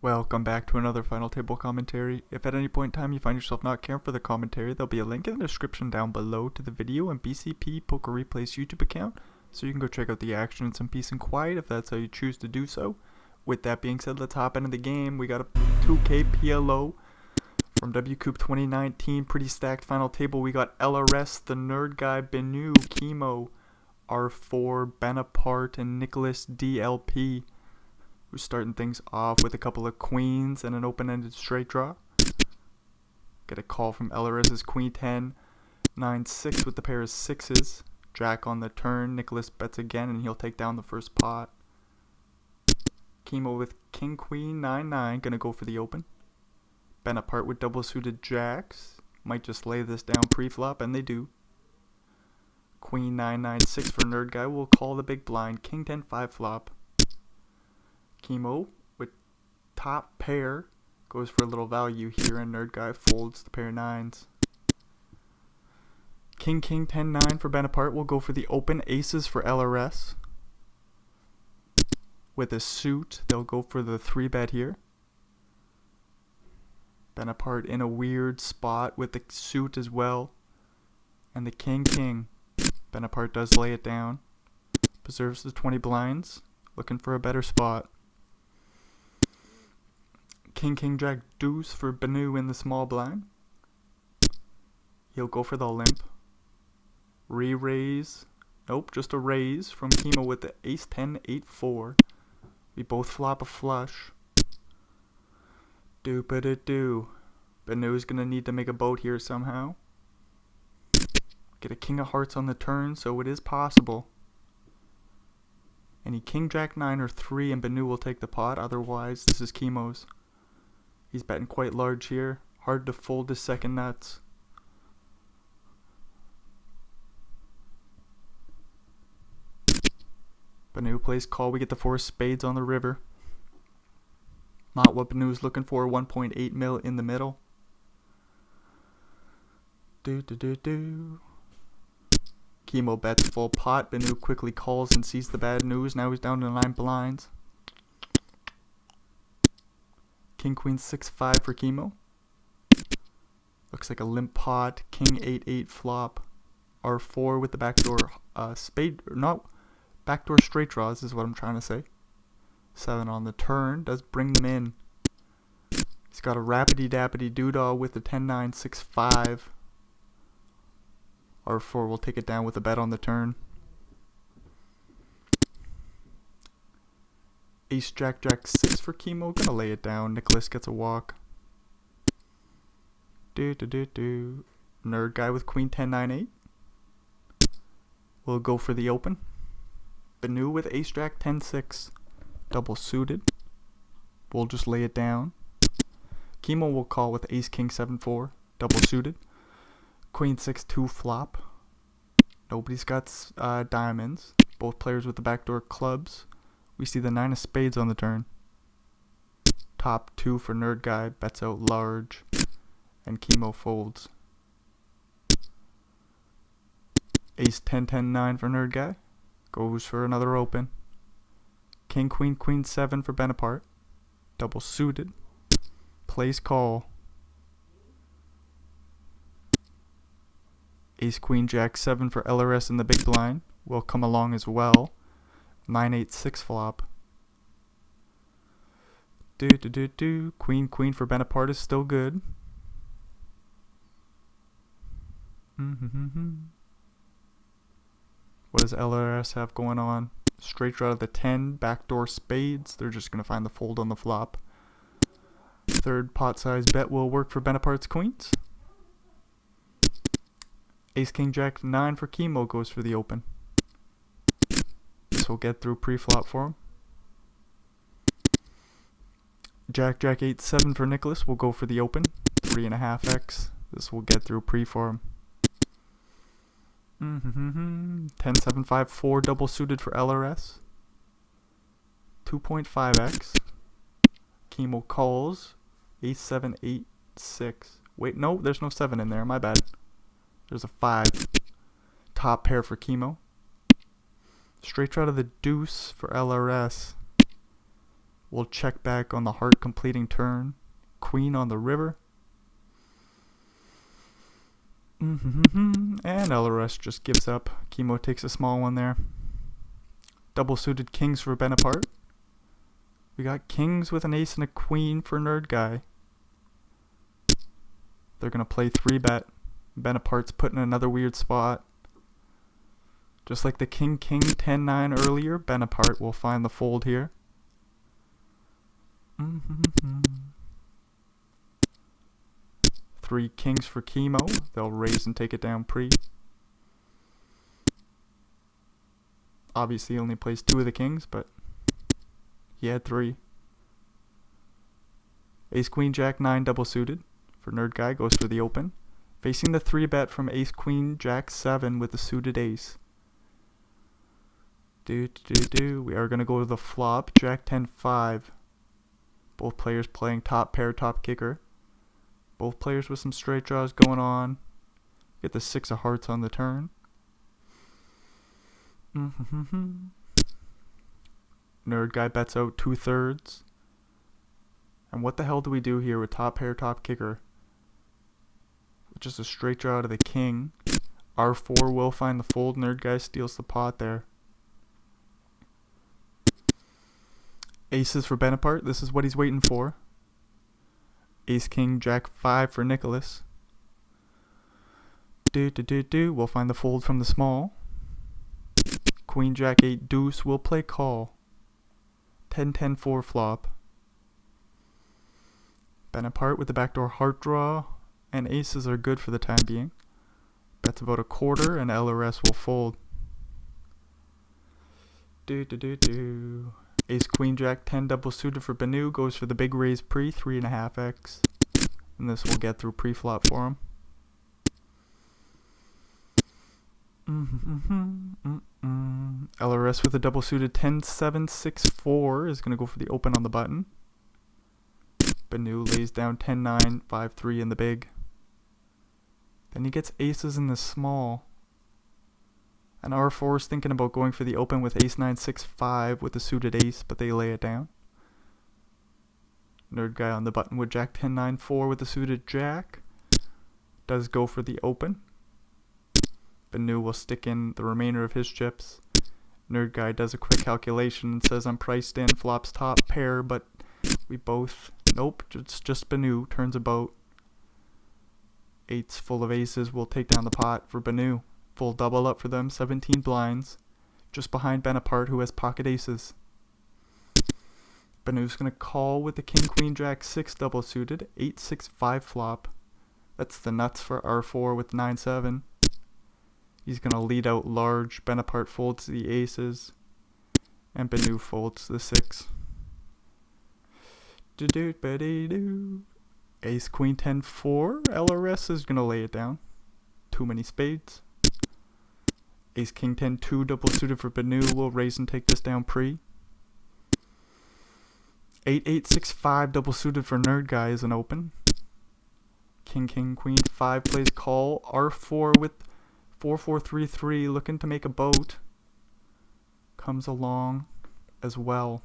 Welcome back to another final table commentary. If at any point in time you find yourself not caring for the commentary, there'll be a link in the description down below to the video and BCP Poker Replay's YouTube account, so you can go check out the action in some peace and quiet if that's how you choose to do so. With that being said, let's hop into the game. We got a 2K PLO from WCOOP 2019, pretty stacked final table. We got LRS, the Nerd Guy, Benu, Chemo, R4, Benapart, and Nicholas DLP. We're starting things off with a couple of queens and an open-ended straight draw. Get a call from LRS's queen 10, 9-6 with the pair of sixes. Jack on the turn. Nicholas bets again and he'll take down the first pot. Chemo with king queen 9-9, gonna go for the open. Benapart with double suited jacks. Might just lay this down pre-flop, and they do. Queen 9-9-6 for Nerd Guy. We'll call the big blind. King 10-5 flop. Chemo with top pair goes for a little value here, and Nerd Guy folds the pair of nines. King 10-9 for Benapart will go for the open. Aces for LRS. With a suit, they'll go for the 3-bet here. Benapart in a weird spot with the suit as well. And the king. Benapart does lay it down. Preserves the 20 blinds. Looking for a better spot. King Jack deuce for Benu in the small blind. He'll go for the limp. Re-raise. Nope, just a raise from Chemo with the ace 10 8-4. We both flop a flush. Do. Benu's gonna need to make a boat here somehow. Get a king of hearts on the turn, so it is possible. Any king jack 9 or 3 and Benu will take the pot, otherwise this is Chemo's. He's betting quite large here. Hard to fold his second nuts. Benu plays call. We get the 4 spades on the river. Not what Benu's looking for. 1.8 mil in the middle. Chemo bets full pot. Benu quickly calls and sees the bad news. Now he's down to 9 blinds. King queen 6-5 for Chemo. Looks like a limp pot. King 8-8 flop. R4 with the backdoor spade. No, backdoor straight draws is what I'm trying to say. 7 on the turn. Does bring them in. He's got a rapidy dappity doodah with the 10-9 6-5. R4 will take it down with a bet on the turn. Ace Jack 6 for Chemo. Gonna lay it down. Nicholas gets a walk. Nerd Guy with queen 10-9-8. We'll go for the open. Benu with ace jack 10-6. Double suited. We'll just lay it down. Chemo will call with ace king 7-4. Double suited. Queen 6-2 flop. Nobody's got diamonds. Both players with the backdoor clubs. We see the 9 of spades on the turn. Top 2 for Nerd Guy. Bets out large. And Chemo folds. Ace 10-10-9 for Nerd Guy. Goes for another open. King queen 7 for Benapart. Double suited. Plays call. Ace queen jack 7 for LRS in the big blind. Will come along as well. 9-8-6 flop. Queen for Benapart is still good. What does LRS have going on? Straight draw to the 10, backdoor spades. They're just going to find the fold on the flop. Third pot size bet will work for Benapart's queens. Ace king jack 9 for Chemo goes for the open. This will get through pre-flop for him. Jack 8-7 for Nicholas will go for the open. 3.5x. This will get through pre for him. 10-7-5-4 double suited for LRS. 2.5x. Chemo calls. Ace 7-8-6. Wait, no, there's no 7 in there. My bad. There's a 5. Top pair for Chemo. Straight draw to the deuce for LRS. We'll check back on the heart completing turn. Queen on the river. And LRS just gives up. Chemo takes a small one there. Double suited kings for Benapart. We got kings with an ace and a queen for Nerd Guy. They're going to play 3-bet. Benapart's put in another weird spot. Just like the king 10-9 earlier, Benapart will find the fold here. 3 kings for Chemo. They'll raise and take it down pre. Obviously he only plays 2 of the kings, but he had 3. Ace Queen Jack 9 double suited for Nerd Guy goes for the open. Facing the 3-bet from Ace Queen Jack 7 with the suited ace. We are going to go to the flop. Jack 10-5. Both players playing top pair, top kicker. Both players with some straight draws going on. Get the 6 of hearts on the turn. Nerd Guy bets out 2/3. And what the hell do we do here with top pair, top kicker? Just a straight draw to the king. R4 will find the fold. Nerd Guy steals the pot there. Aces for Benapart. This is what he's waiting for. Ace King Jack 5 for Nicholas. We'll find the fold from the small. Queen Jack 8 deuce will play call. 10-10-4 flop. Benapart with the backdoor heart draw. And aces are good for the time being. Bets about a quarter and LRS will fold. Ace Queen Jack 10 double suited for Banu goes for the big raise pre 3.5x. And this will get through pre-flop for him. LRS with a double suited 10-7-6-4 is going to go for the open on the button. Banu lays down 10-9, 5-3 in the big. Then he gets aces in the small. And R4 is thinking about going for the open with ace 9, 6, 5 with the suited ace, but they lay it down. Nerd Guy on the button with Jack 10, 9, 4 with the suited jack. Does go for the open. Banu will stick in the remainder of his chips. Nerd Guy does a quick calculation and says I'm priced in, flops top pair, but we both, nope, it's just Banu, turns a boat. 8's full of aces will take down the pot for Banu. Full double up for them, 17 blinds. Just behind Benapart who has pocket aces. Banu's going to call with the King Queen Jack 6 double suited, 8-6-5 flop. That's the nuts for R4 with 9-7. He's going to lead out large. Benapart folds the aces. And Banu folds the 6. Ace Queen 10-4. LRS is going to lay it down. Too many spades. Ace King 10-2 double suited for Banu will raise and take this down pre. 8-8-6-5 double suited for Nerd Guy is an open. King Queen 5 plays call. R4 with 4-4-3-3 looking to make a boat. Comes along as well.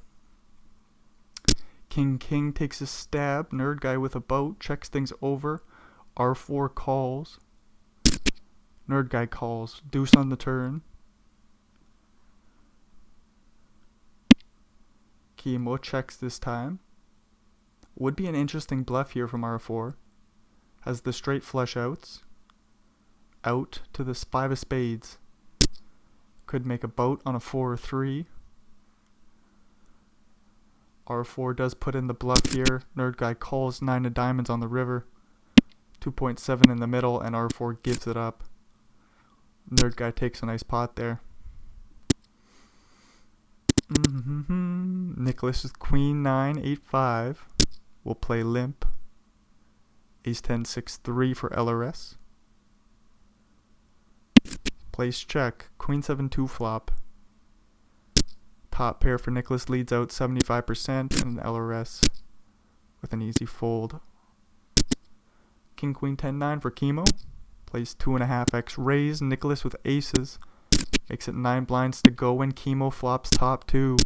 King takes a stab. Nerd Guy with a boat checks things over. R4 calls. Nerd Guy calls. Deuce on the turn. Chemo checks this time. Would be an interesting bluff here from R4. Has the straight flush outs. Out to the 5 of spades. Could make a boat on a 4 or 3. R4 does put in the bluff here. Nerd Guy calls 9 of diamonds on the river. 2.7 in the middle and R4 gives it up. Nerd Guy takes a nice pot there. Nicholas with Queen 9, 8-5. Will play limp. Ace 10, 6-3 for LRS. Plays check. Queen 7-2 flop. Top pair for Nicholas leads out 75% and LRS with an easy fold. King Queen 10-9 for Chemo. Plays 2.5x raise. Nicholas with aces. Makes it 9 blinds to go when Chemo flops top 2.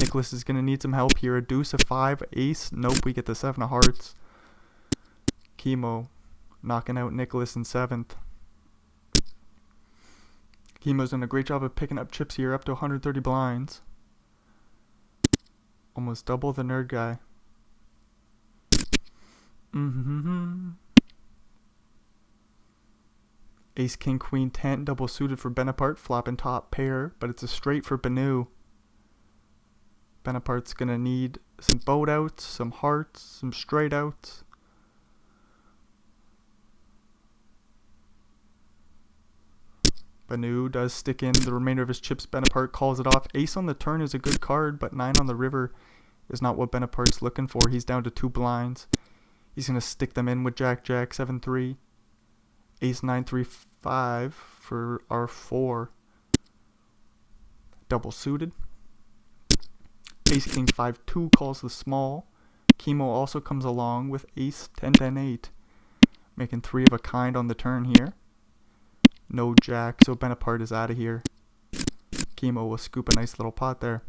Nicholas is going to need some help here. A deuce, a 5, ace. Nope, we get the 7 of hearts. Chemo knocking out Nicholas in 7th. Chemo's done a great job of picking up chips here, up to 130 blinds. Almost double the nerd guy. Ace, king, queen, 10, double suited for Benapart, flopping top pair, but it's a straight for Benu. Benapart's gonna need some boat outs, some hearts, some straight outs. Benu does stick in the remainder of his chips. Benapart calls it off. Ace on the turn is a good card, but 9 on the river is not what Benapart's looking for. He's down to 2 blinds. He's going to stick them in with Jack, 7-3. Ace, 9, 3, 5 for R4. Double suited. Ace, king, 5, 2 calls the small. Chemo also comes along with ace, 10, 10, 8. Making 3 of a kind on the turn here. No jack, so Benapart is out of here. Chemo will scoop a nice little pot there.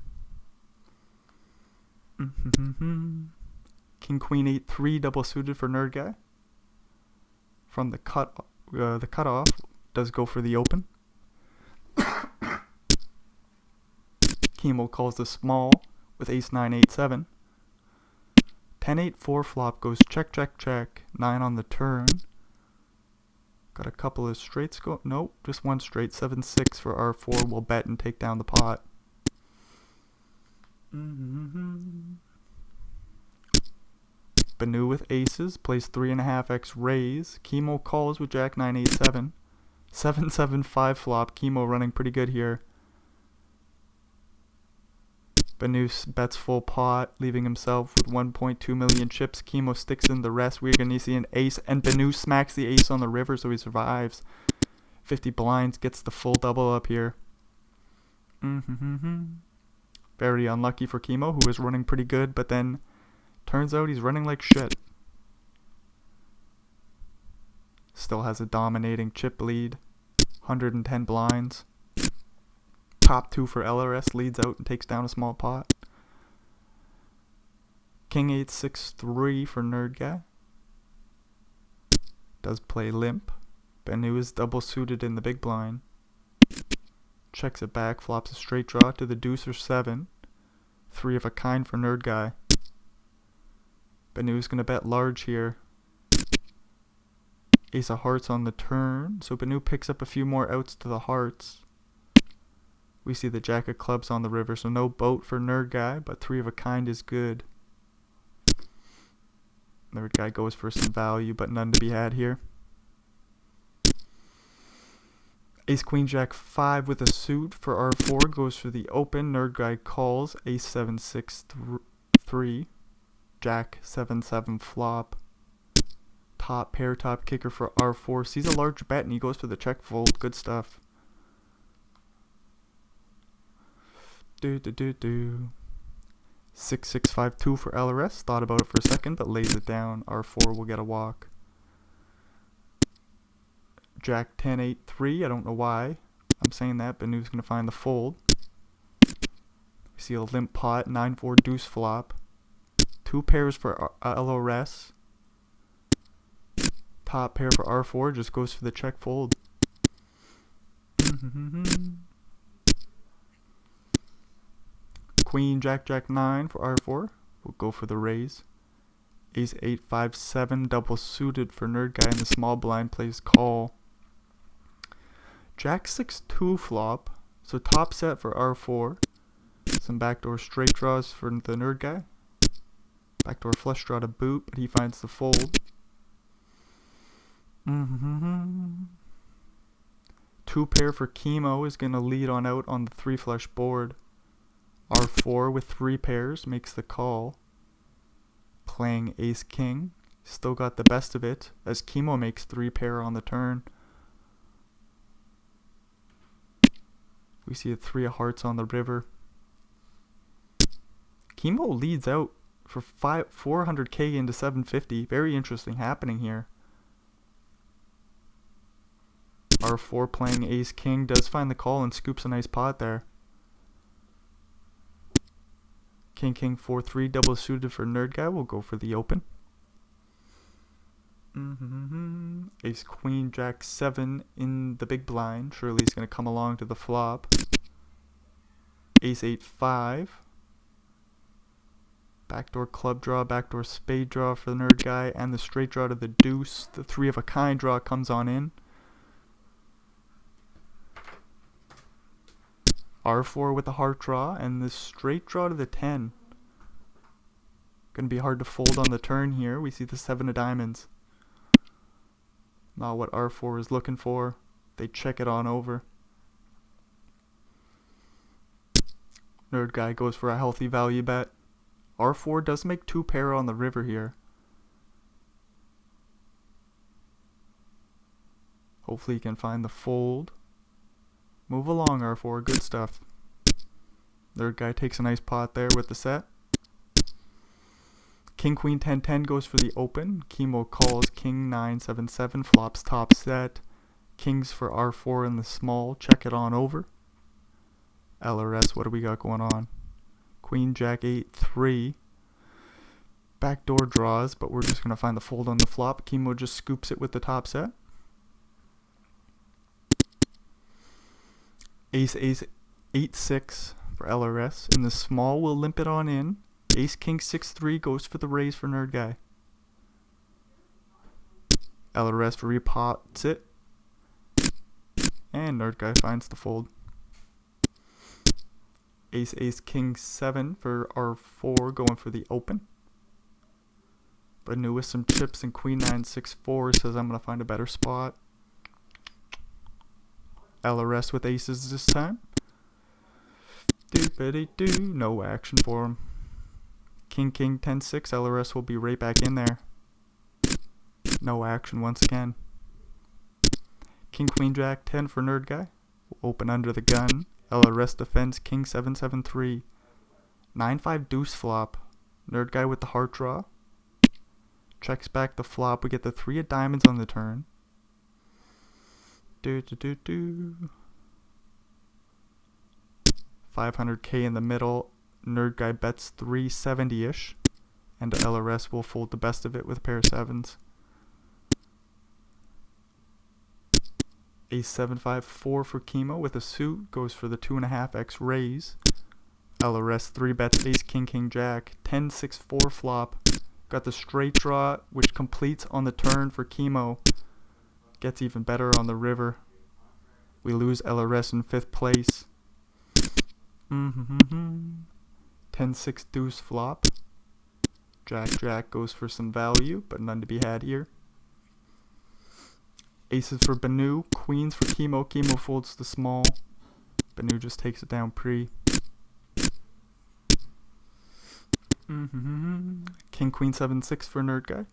King, queen, 8, 3, double suited for nerd guy. From the cutoff does go for the open. Chemo calls the small with ace, 9, 8, 7. 10, 8, 4 flop goes check, check, check. 9 on the turn. Got a couple of straights go. Nope, just one straight. 7, 6 for R4. We'll bet and take down the pot. Benu with aces plays 3.5x raise. Chemo calls with jack, 9, 8, 7. 7, 7, 5 flop. Chemo running pretty good here. Benu bets full pot, leaving himself with 1.2 million chips. Chemo sticks in the rest. We're going to see an ace, and Benu smacks the ace on the river, so he survives. 50 blinds, gets the full double up here. Very unlucky for Chemo, who was running pretty good, but then turns out he's running like shit. Still has a dominating chip lead. 110 blinds. Top 2 for LRS, leads out and takes down a small pot. King, 8, 6, 3 for nerd guy. Does play limp. Benu is double suited in the big blind. Checks it back, flops a straight draw to the deuce or 7. 3 of a kind for nerd guy. Benu's gonna bet large here. Ace of hearts on the turn, so Benu picks up a few more outs to the hearts. We see the jack of clubs on the river, so no boat for nerd guy, but 3 of a kind is good. Nerd guy goes for some value, but none to be had here. Ace, queen, jack, 5 with a suit for R4 goes for the open. Nerd guy calls. Ace, 7, 6, 3. Jack, 7, 7 flop. Top pair, top kicker for R4. Sees a large bet and he goes for the check fold. Good stuff. 6, 6, 5, 2 for LRS. Thought about it for a second, but lays it down. R4 will get a walk. Jack, 10, 8, 3. I don't know why I'm saying that. Benu's going to find the fold. We see a limp pot. 9, 4 deuce flop. 2 pairs for LRS. Top pair for R4. Just goes for the check fold. Queen, jack, jack, 9 for R4. We'll go for the raise. Ace, 8, 5, 7. Double suited for nerd guy in the small blind plays call. Jack, 6, 2 flop. So top set for R4. Some backdoor straight draws for the nerd guy. Backdoor flush draw to boot, but he finds the fold. 2 pair for Chemo is going to lead on out on the 3 flush board. R4 with 3 pairs makes the call. Playing ace king. Still got the best of it as Chemo makes 3 pair on the turn. We see a 3 of hearts on the river. Chemo leads out for 400k into 750. Very interesting happening here. R4 playing ace king does find the call and scoops a nice pot there. King, king, 4-3, double suited for nerd guy. We'll go for the open. Ace, queen, jack, 7 in the big blind. Surely he's going to come along to the flop. Ace, 8, 5. Backdoor club draw, backdoor spade draw for the nerd guy, and the straight draw to the deuce. The 3 of a kind draw comes on in. R4 with the heart draw, and the straight draw to the 10. Gonna be hard to fold on the turn here. We see the 7 of diamonds. Not what R4 is looking for. They check it on over. Nerd guy goes for a healthy value bet. R4 does make 2 pair on the river here. Hopefully he can find the fold. Move along, R4. Good stuff. Nerd guy takes a nice pot there with the set. King, queen, 10, 10 goes for the open. Chemo calls king, 9, 7, 7. Flops top set. Kings for R4 in the small. Check it on over. LRS, what do we got going on? Queen, jack, 8, 3. Backdoor draws, but we're just going to find the fold on the flop. Chemo just scoops it with the top set. Ace, ace, 8, 6 for LRS. In the small, we'll limp it on in. Ace, king, 6, 3 goes for the raise for nerd guy. LRS repots it. And nerd guy finds the fold. Ace, ace, king, 7 for R4 going for the open. Banu with some chips and queen, 9, 6, 4 says I'm going to find a better spot. LRS with aces this time. Doopity-doo. No action for him. King, king, 10, 6. LRS will be right back in there. No action once again. King, queen, jack, 10 for nerd guy. Open under the gun. LRS defends king, 7, 7, 3. 9, 5 deuce flop. Nerd guy with the heart draw. Checks back the flop. We get the 3 of diamonds on the turn. 500k in the middle. Nerd guy bets 370-ish. And LRS will fold the best of it with a pair of 7s. Ace, 7, 5, 4 for Chemo with a suit. Goes for the 2.5x raise. LRS 3 bets ace, king, king, jack. 10, 6, 4 flop. Got the straight draw, which completes on the turn for Chemo. Gets even better on the river. We lose LRS in 5th place. 10, 6 deuce flop. Jack, jack goes for some value, but none to be had here. Aces for Banu. Queens for Chemo. Chemo folds the small. Banu just takes it down pre. King, queen, 7, 6 for nerd guy.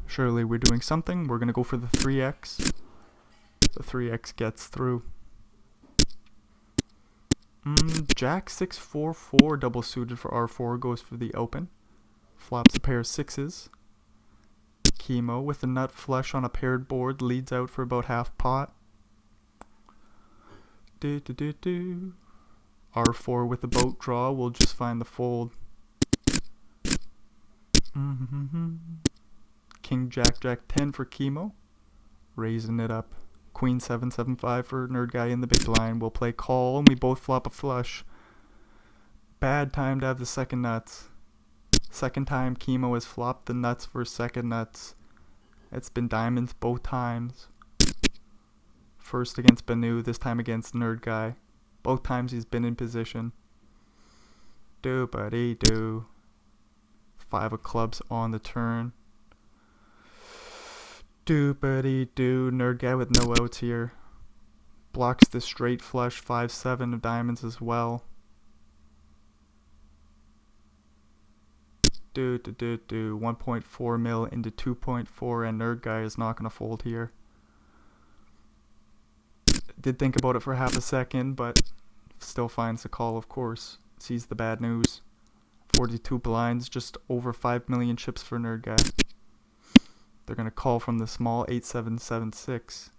Surely we're doing something. We're going to go for the 3x. The 3x gets through. Jack, 6, 4, 4 double suited for R4 goes for the open. Flops a pair of 6s. Chemo with a nut flush on a paired board leads out for about half pot. R4 with the boat draw. We'll just find the fold. King, jack, jack, 10 for Chemo. Raising it up. Queen, 7, 7, 5 for nerd guy in the big blind. We'll play call and we both flop a flush. Bad time to have the second nuts. Second time Chemo has flopped the nuts for second nuts. It's been diamonds both times. First against Banu, this time against nerd guy. Both times he's been in position. Do-buddy-do. 5 of clubs on the turn. Do-buddy-do. Nerd guy with no outs here. Blocks the straight flush. 5, 7 of diamonds as well. Do. 1.4 mil into 2.4 and nerd guy is not going to fold here. Did think about it for half a second, but still finds the call, of course. Sees the bad news. 42 blinds, just over 5 million chips for nerd guy. They're going to call from the small 8, 7, 7, 6.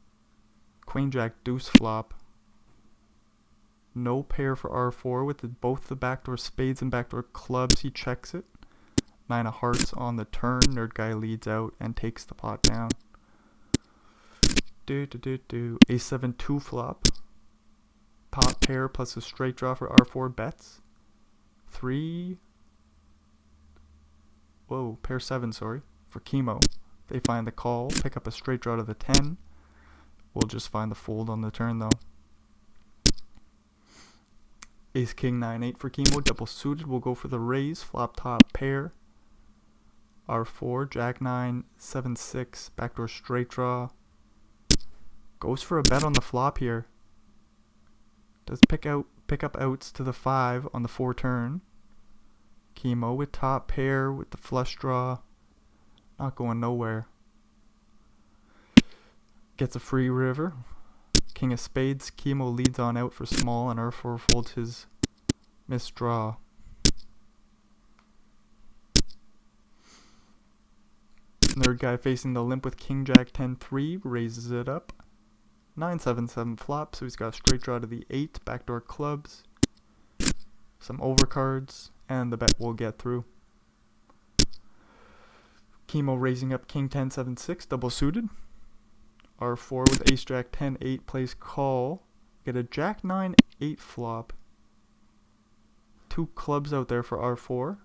Queen, jack, deuce flop. No pair for R4 with both the backdoor spades and backdoor clubs. He checks it. 9 of hearts on the turn. Nerd guy leads out and takes the pot down. A7 2 flop. Top pair plus a straight draw for R4 bets. 3. Whoa, pair 7, sorry. For Chemo. They find the call. Pick up a straight draw to the 10. We'll just find the fold on the turn though. Ace King 9-8 for Chemo. Double suited. We'll go for the raise. Flop top pair. R4. Jack 9. 7-6. Backdoor straight draw. Goes for a bet on the flop here. Does pick up outs to the 5 on the 4 turn. Chemo with top pair with the flush draw. Not going nowhere. Gets a free river. King of spades. Chemo leads on out for small and R4 folds his missed draw. Nerd guy facing the limp with King Jack 10-3 raises it up. 9-7-7 flop, so he's got a straight draw to the 8, backdoor clubs, some overcards, and the bet will get through. Chemo raising up King 10-7-6, double suited. R4 with Ace Jack 10-8 plays call. Get a Jack 9-8 flop. 2 clubs out there for R4.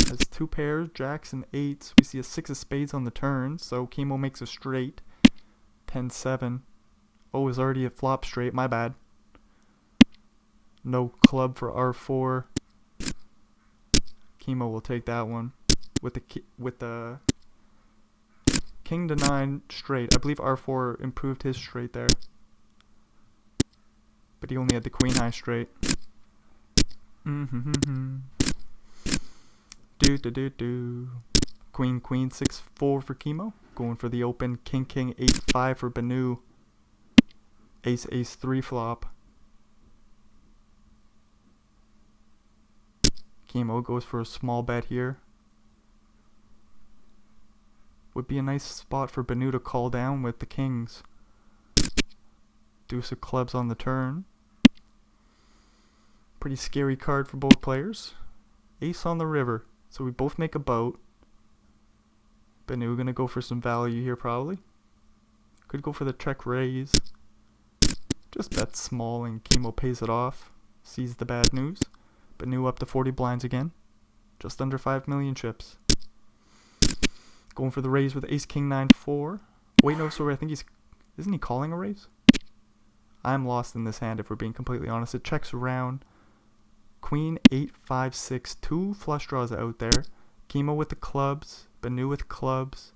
Has 2 pairs, jacks and 8s. We see a 6 of spades on the turn, so Chemo makes a straight. 10-7. Oh, is already a flop straight, my bad. No club for R4. Chemo will take that one. With the King to 9 straight. I believe R4 improved his straight there. But he only had the Queen high straight. Queen 6-4 for Chemo. Going for the open. King 8-5 for Banu. Ace 3 flop. Chemo goes for a small bet here. Would be a nice spot for Banu to call down with the kings. Deuce of clubs on the turn. Pretty scary card for both players. Ace on the river. So we both make a boat. Banu gonna go for some value here probably. Could go for the check raise. Just bet small and Chemo pays it off. Sees the bad news. Banu up to 40 blinds again. Just under 5 million chips. Going for the raise with Ace King 9-4. Wait, no, sorry, I think isn't he calling a raise? I'm lost in this hand if we're being completely honest. It checks around. Queen 8-5-6. 2 flush draws out there. Chemo with the clubs. Banu with clubs.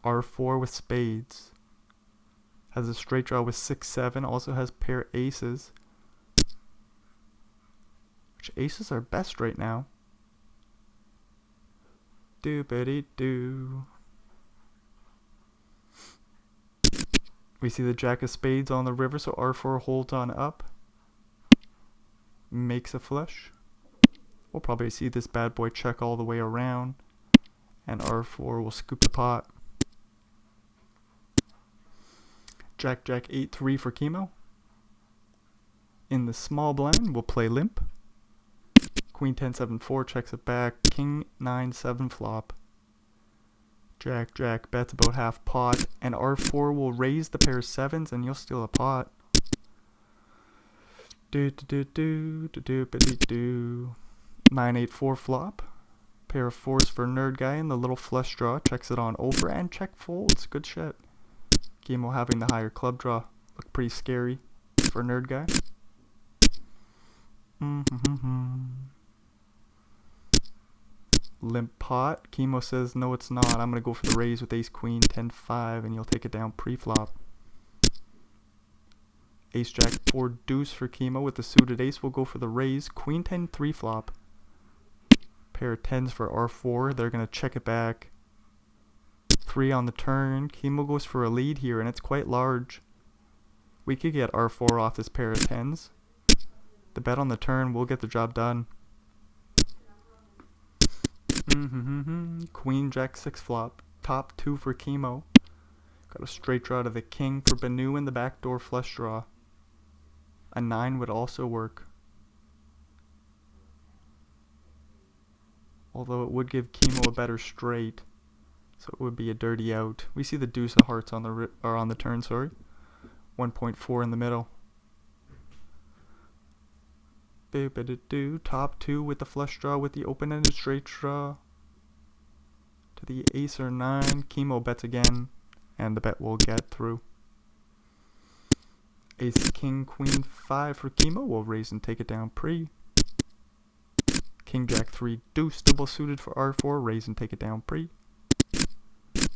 R4 with spades. Has a straight draw with 6-7. Also has pair aces. Which aces are best right now? Doobity-doo. We see the jack of spades on the river, so R4 holds on up. Makes a flush. We'll probably see this bad boy check all the way around. And R4 will scoop the pot. Jack 8-3 for Chemo. In the small blind, we'll play limp. Queen 10-7-4 checks it back. King 9-7 flop. Jack bets about half pot. And R4 will raise the pair of 7s and you'll steal a pot. 9-8-4 flop. Pair of 4s for nerd guy and the little flush draw. Checks it on over and check folds. Good shit. Chemo having the higher club draw. Look pretty scary for nerd guy. Limp pot. Chemo says no it's not. I'm going to go for the raise with Ace Queen 10-5 and you'll take it down pre-flop. Ace Jack 4 deuce for Chemo with the suited ace. We'll go for the raise. Queen 10-3 flop. Pair of 10s for R4. They're going to check it back. 3 on the turn. Chemo goes for a lead here and it's quite large. We could get R4 off this pair of 10s. The bet on the turn will get the job done. Queen Jack 6 flop. Top 2 for Chemo. Got a straight draw to the king for Banu in the backdoor flush draw. A 9 would also work. Although it would give Chemo a better straight. So it would be a dirty out. We see the deuce of hearts on the turn, sorry. 1.4 in the middle. Top 2 with the flush draw with the open-ended straight draw. To the ace or 9. Chemo bets again. And the bet will get through. Ace, king, queen, 5 for Chemo. We'll raise and take it down pre. King, jack, 3, deuce, double suited for R4. Raise and take it down pre.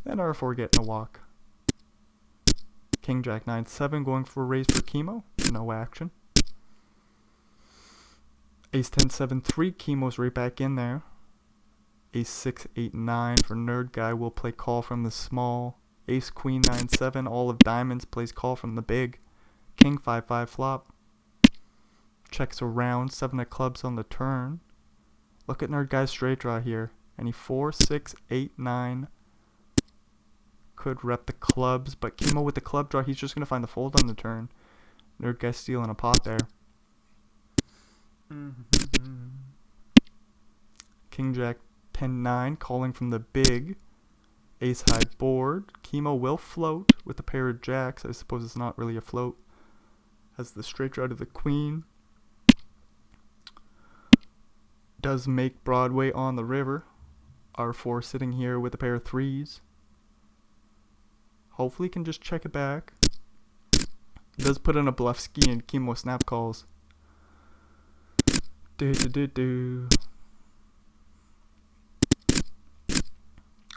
Then R4 getting a walk. King, jack, 9, 7 going for a raise for Chemo. No action. Ace, 10, 7, 3. Chemo's right back in there. Ace, 6, 8, 9 for Nerd Guy. Will play call from the small. Ace, queen, 9, 7. All of diamonds plays call from the big. King, 5, 5 flop. Checks around. 7 of clubs on the turn. Look at Nerd Guy's straight draw here. Any 4, 6, 8, 9. Could rep the clubs, but Chemo with the club draw, he's just going to find the fold on the turn. Nerd Guy stealing a pot there. King, jack, 10, 9, calling from the big. Ace high board. Chemo will float with a pair of jacks. I suppose it's not really a float. Has the straight draw to the queen. Does make Broadway on the river. R4 sitting here with a pair of 3s. Hopefully can just check it back. Does put in a bluff ski and Chemo snap calls.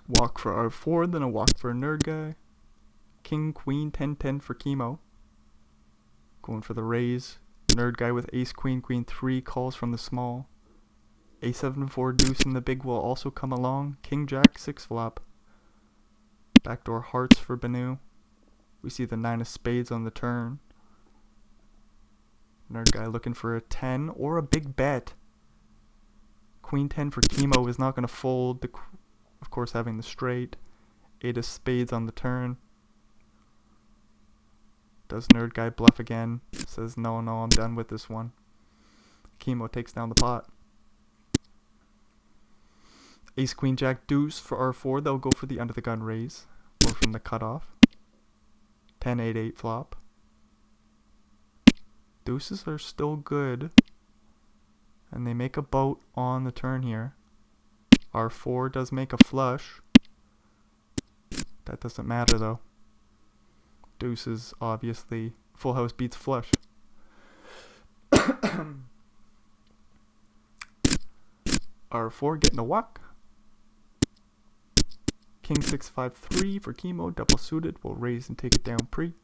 Walk for R4, then a walk for a Nerd Guy. King, queen, 10, 10 for Chemo. Going for the raise. Nerd Guy with ace, queen, queen, 3 calls from the small. A7, 4 deuce and the big will also come along. King, jack, 6 flop. Backdoor hearts for Banu. We see the 9 of spades on the turn. Nerd Guy looking for a 10 or a big bet. Queen 10 for Chemo is not going to fold. Of course, having the straight. 8 of spades on the turn. Does Nerd Guy bluff again? Says, no, I'm done with this one. Chemo takes down the pot. Ace, queen, jack, deuce for R4. They'll go for the under the gun raise. Or from the cutoff. 10, 8, 8 flop. Deuces are still good. And they make a boat on the turn here. R4 does make a flush. That doesn't matter though. Deuces, obviously. Full house beats flush. R4 getting a walk. King, 6, 5, 3 for Chemo. Double suited. We'll raise and take it down pre.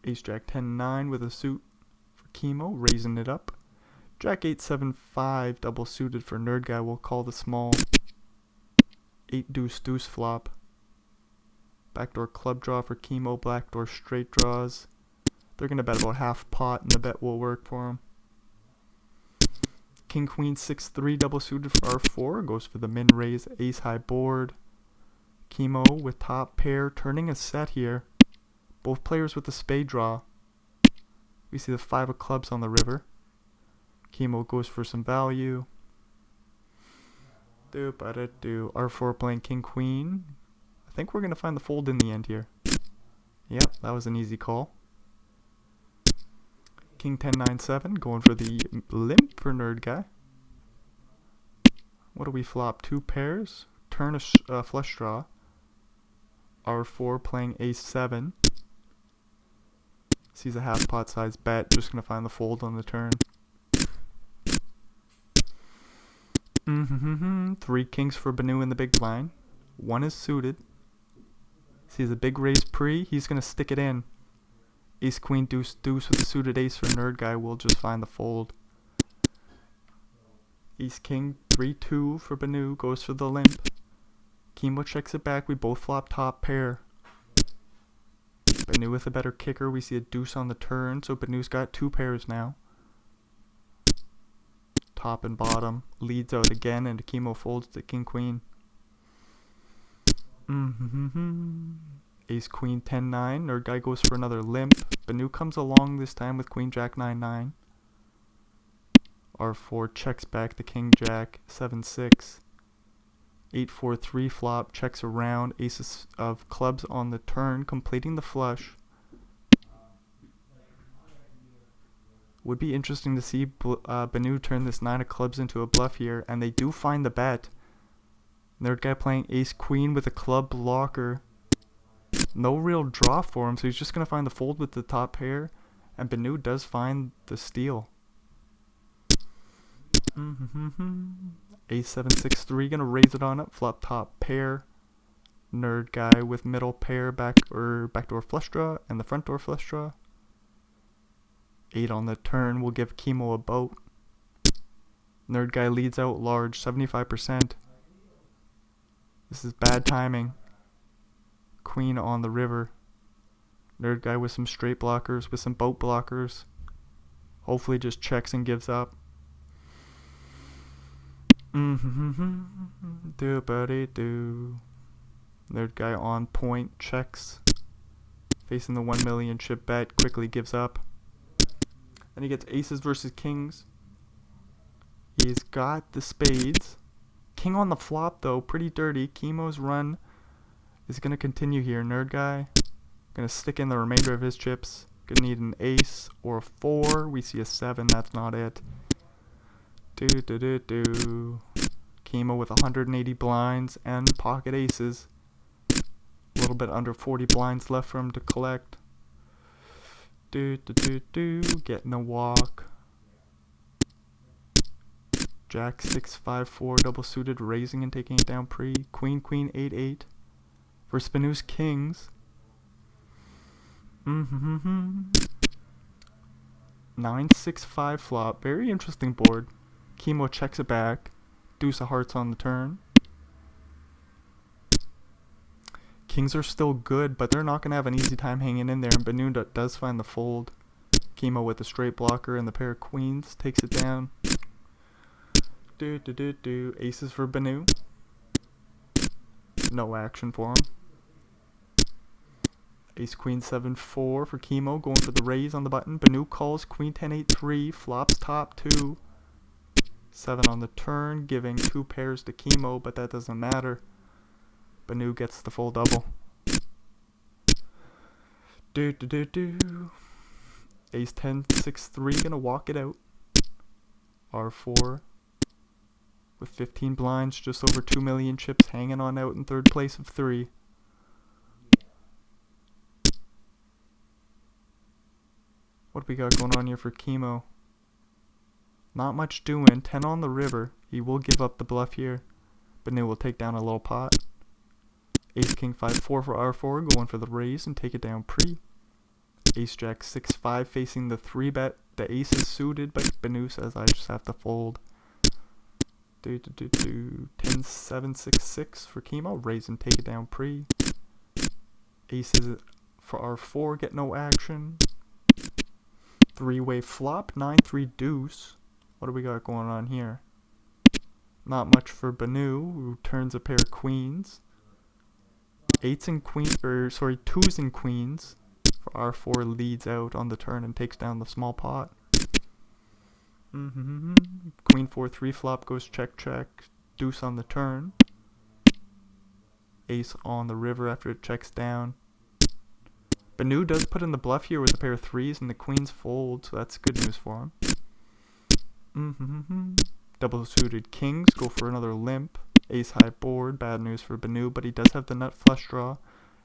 Ace, jack, 10, 9 with a suit for Chemo. Raising it up. Jack, 8, 7, 5 double suited for Nerd Guy. We'll call the small. 8 deuce deuce flop. Backdoor club draw for Chemo. Backdoor straight draws. They're going to bet about half pot and the bet will work for him. King, queen, 6, 3 double suited for R4. Goes for the min raise. Ace high board. Chemo with top pair turning a set here. Both players with the spade draw. We see the 5 of clubs on the river. Chemo goes for some value. R4 playing king, queen. I think we're going to find the fold in the end here. Yep, that was an easy call. King, 10, 9, 7. Going for the limp for Nerd Guy. What do we flop? 2 pairs. Turn a flush draw. R4 playing ace 7. Sees a half pot size bet. Just going to find the fold on the turn. 3 kings for Banu in the big blind. 1 is suited. Sees a big raise pre. He's going to stick it in. Ace, queen, deuce, deuce with a suited ace for Nerd Guy. We'll just find the fold. Ace, king, 3, 2 for Banu. Goes for the limp. Chemo checks it back. We both flop top pair. Banu with a better kicker. We see a deuce on the turn. So Banu's got 2 pairs now. Top and bottom. Leads out again and Chemo folds to king, queen. Ace queen 10-9. Nerd guy goes for another limp. Banu comes along this time with queen jack 9-9. R4 checks back the king jack 7-6. 8-4-3 flop, checks around. Aces of clubs on the turn, completing the flush. Would be interesting to see Banu turn this 9 of clubs into a bluff here, and they do find the bet. Nerd guy playing ace queen with a club blocker. No real draw for him, so he's just going to find the fold with the top pair, and Banu does find the steal. Ace 7-6-3, gonna raise it on up, flop top pair. Nerd guy with middle pair, backdoor flush draw, and the front door flush draw. 8 on the turn will give Chemo a boat. Nerd guy leads out large, 75%. This is bad timing. Queen on the river. Nerd guy with some straight blockers, with some boat blockers. Hopefully just checks and gives up. Do buddy do. Nerd guy on point, checks. Facing the 1 million chip bet, quickly gives up. Then he gets aces versus kings. He's got the spades. King on the flop though, pretty dirty. Chemo's run is gonna continue here. Nerd guy gonna stick in the remainder of his chips. Gonna need an ace or a 4. We see a 7, that's not it. Chemo with 180 blinds and pocket aces. A little bit under 40 blinds left for him to collect. Getting a walk. Jack 6-5-4 double suited, raising and taking it down pre. Queen 8-8 for Banu's kings. 9-6-5 flop, very interesting board. Chemo checks it back. Deuce of hearts on the turn. Kings are still good, but they're not going to have an easy time hanging in there. And Banu does find the fold. Chemo with the straight blocker and the pair of queens takes it down. Aces for Banu. No action for him. Ace queen 7-4 for Chemo, going for the raise on the button. Banu calls queen 10-8-3, flops top 2. 7 on the turn, giving 2 pairs to Chemo, but that doesn't matter. Banu gets the full double. Ace 10-6-3, gonna walk it out. R4 with 15 blinds, just over 2 million chips, hanging on out in third place of 3. What do we got going on here for Chemo? Not much doing. 10 on the river. He will give up the bluff here. Banu will take down a little pot. Ace king 5-4 for R4, going for the raise and take it down pre. Ace jack 6-5 facing the 3-bet. The ace is suited, but Banu says I just have to fold. 10-7-6-6 for Chemo, raise and take it down pre. Aces for R4, get no action. 3-way flop, 9-3 deuce. What do we got going on here? Not much for Banu, who turns a pair of queens. 2s and queens for R4, leads out on the turn and takes down the small pot. Queen 4-3 flop goes check check. Deuce on the turn. Ace on the river after it checks down. Banu does put in the bluff here with a pair of 3s and the queens fold, so that's good news for him. Double suited kings go for another limp. Ace high board, bad news for Banu, but he does have the nut flush draw.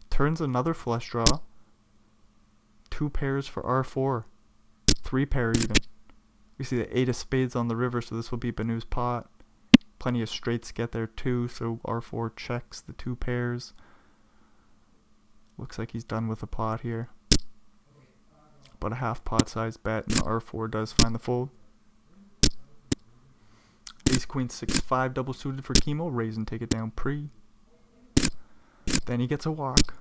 Turns another flush draw. 2 pairs for R4. 3 pair even. We see the 8 of spades on the river, so this will be Banu's pot. Plenty of straights get there too, so R4 checks the 2 pairs. Looks like he's done with the pot here. About a half pot size bet, and R4 does find the fold. Ace queen 6-5 double suited for Chemo, raise and take it down pre. Then he gets a walk.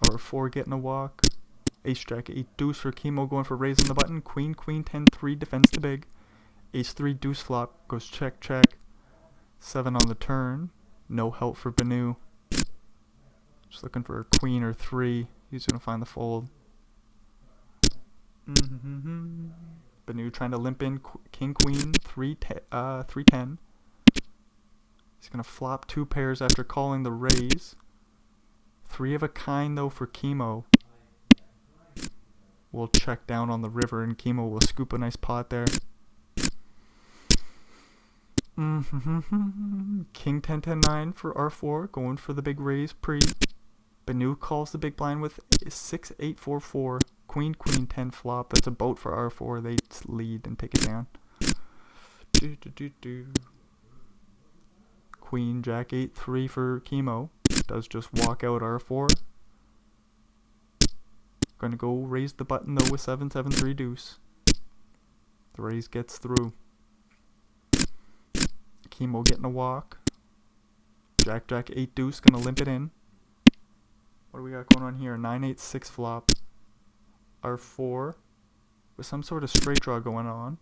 R4 getting a walk. Ace jack 8 deuce for Chemo, going for raise on the button. Queen 10-3 defends the big. Ace 3 deuce flop goes check check. 7 on the turn. No help for Banu. Just looking for a queen or 3. He's gonna find the fold. Benu trying to limp in king queen 310. He's gonna flop 2 pairs after calling the raise. 3 of a kind though for Chemo. We'll check down on the river and Chemo will scoop a nice pot there. King 10-10-9 for R4, going for the big raise pre. Benu calls the big blind with 6-8-4-4. Queen 10 flop. That's a boat for R4. They lead and take it down. Queen Jack 8-3 for Chemo. Does just walk out R4. Gonna go raise the button though with 7-7-3 deuce. The raise gets through. Chemo getting a walk. Jack 8 deuce, gonna limp it in. What do we got going on here? 9-8-6 flop. R4 with some sort of straight draw going on.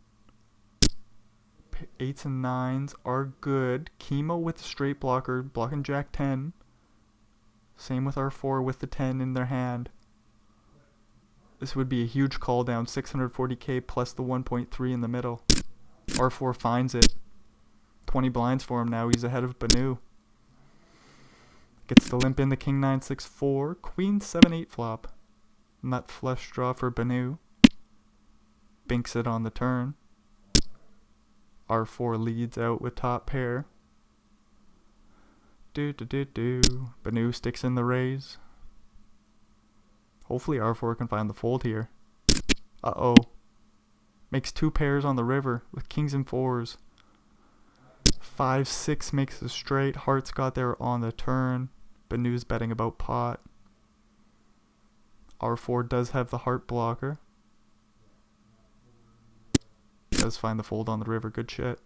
8s and 9s are good. Chemo with the straight blocker, blocking Jack 10. Same with R4 with the 10 in their hand. This would be a huge call down, 640k plus the 1.3 in the middle. R4 finds it. 20 blinds for him now. He's ahead of Benu. Gets the limp in the king 9-6-4. Queen 7-8 flop. Nut flush draw for Benu. Binks it on the turn. R4 leads out with top pair. Benu sticks in the raise. Hopefully R4 can find the fold here. Uh-oh. Makes 2 pairs on the river with kings and 4s. 5-6 makes a straight. Hearts got there on the turn. Benu's betting about pot. R4 does have the heart blocker. Does find the fold on the river. Good shit.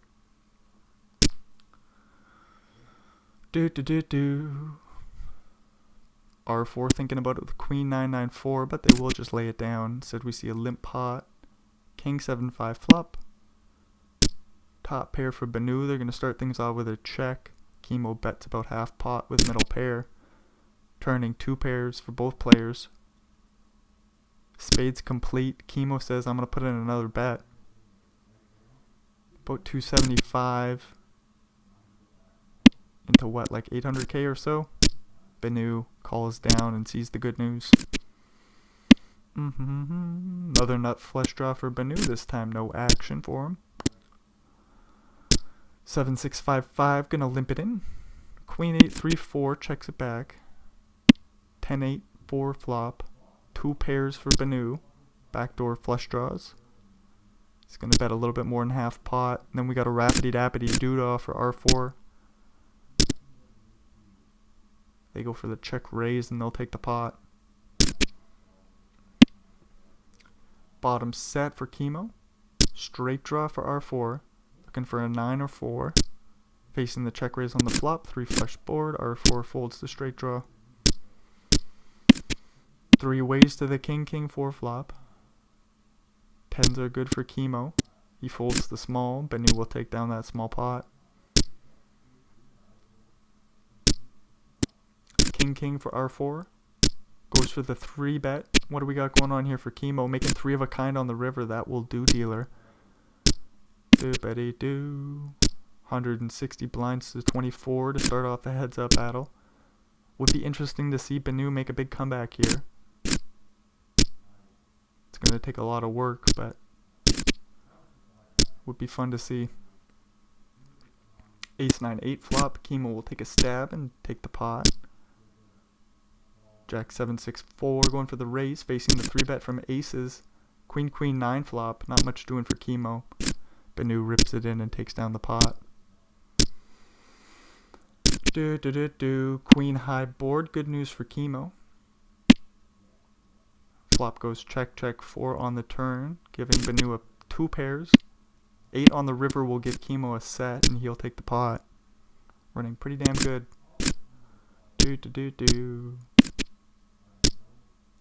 R4 thinking about it with queen 9-9-4, but they will just lay it down. Instead we see a limp pot. King 7-5 flop. Top pair for Benu. They're going to start things off with a check. Chemo bets about half pot with middle pair. Turning 2 pairs for both players. Spades complete. Chemo says I'm going to put in another bet. About 275. Into what, like 800k or so? Benu calls down and sees the good news. Another nut flush draw for Benu. This time no action for him. 7-6-5-5, gonna limp it in. Queen 8-3-4, checks it back. 10-8-4 flop. 2 pairs for Benu. Backdoor flush draws. He's gonna bet a little bit more than half pot. And then we got a rapidy-dappity doodah for R4. They go for the check raise and they'll take the pot. Bottom set for Chemo. Straight draw for R4. Looking for a 9 or 4. Facing the check raise on the flop. 3 flush board. R4 folds the straight draw. 3 ways to the king 4 flop. 10s are good for Chemo. He folds the small. Benu will take down that small pot. King for R4. Goes for the 3 bet. What do we got going on here for Chemo? Making 3 of a kind on the river. That will do, dealer. 160 blinds to 24 to start off the heads up battle. Would be interesting to see Benu make a big comeback here. It's going to take a lot of work, but would be fun to see. Ace 9-8 flop. Chemo will take a stab and take the pot. Jack 7-6-4 going for the raise, facing the 3 bet from aces. Queen 9 flop. Not much doing for Chemo. Benu rips it in and takes down the pot. Queen high board. Good news for Chemo. Flop goes check 4 on the turn, giving Benu 2 pairs. 8 on the river will give Chemo a set and he'll take the pot. Running pretty damn good.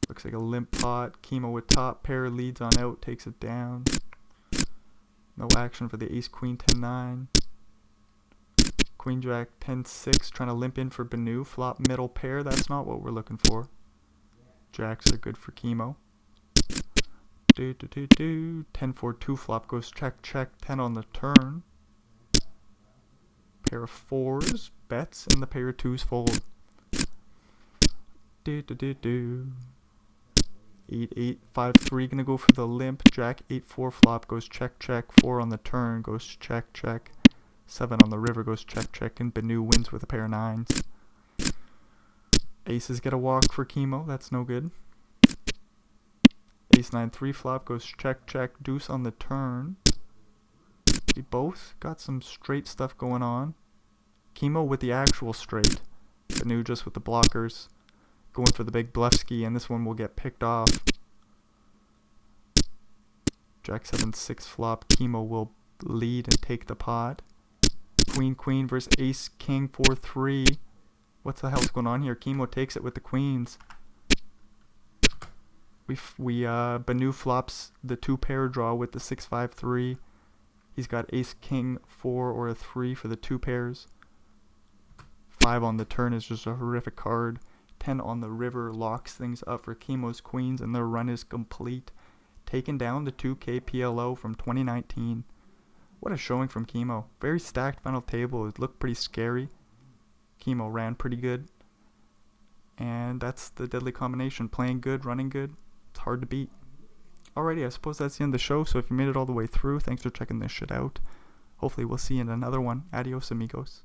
Looks like a limp pot. Chemo with top pair leads on out, takes it down. No action for the ace queen 10-9. Queen Jack 10-6, trying to limp in for Banu. Flop middle pair, that's not what we're looking for. Jacks are good for chemo. 10-4 2 flop goes check check, 10 on the turn. Pair of 4s, bets, and the pair of 2s fold. 8-8-5-3, gonna go for the limp. Jack 8-4 flop goes check check, 4 on the turn goes check check, 7 on the river goes check check, and Banu wins with a pair of 9s. Aces get a walk for chemo, that's no good. Ace 9-3 flop goes check check, deuce on the turn. We both got some straight stuff going on. Chemo with the actual straight, Banu just with the blockers. Going for the big bluffski, and this one will get picked off. Jack 7-6 flop, chemo will lead and take the pot. Queen queen versus ace king 4-3. What the hell's going on here? Chemo takes it with the queens. Banu flops the 2-pair draw with the 6-5-3. He's got ace king 4 or a 3 for the 2 pairs. 5 on the turn is just a horrific card. 10 on the river locks things up for chemo's queens, and their run is complete, taking down the 2K PLO from 2019. What a showing from chemo. Very stacked final table. It looked pretty scary. Chemo ran pretty good, and that's the deadly combination. Playing good, running good. It's hard to beat. Alrighty, I suppose that's the end of the show. So if you made it all the way through, thanks for checking this shit out. Hopefully we'll see you in another one. Adios amigos.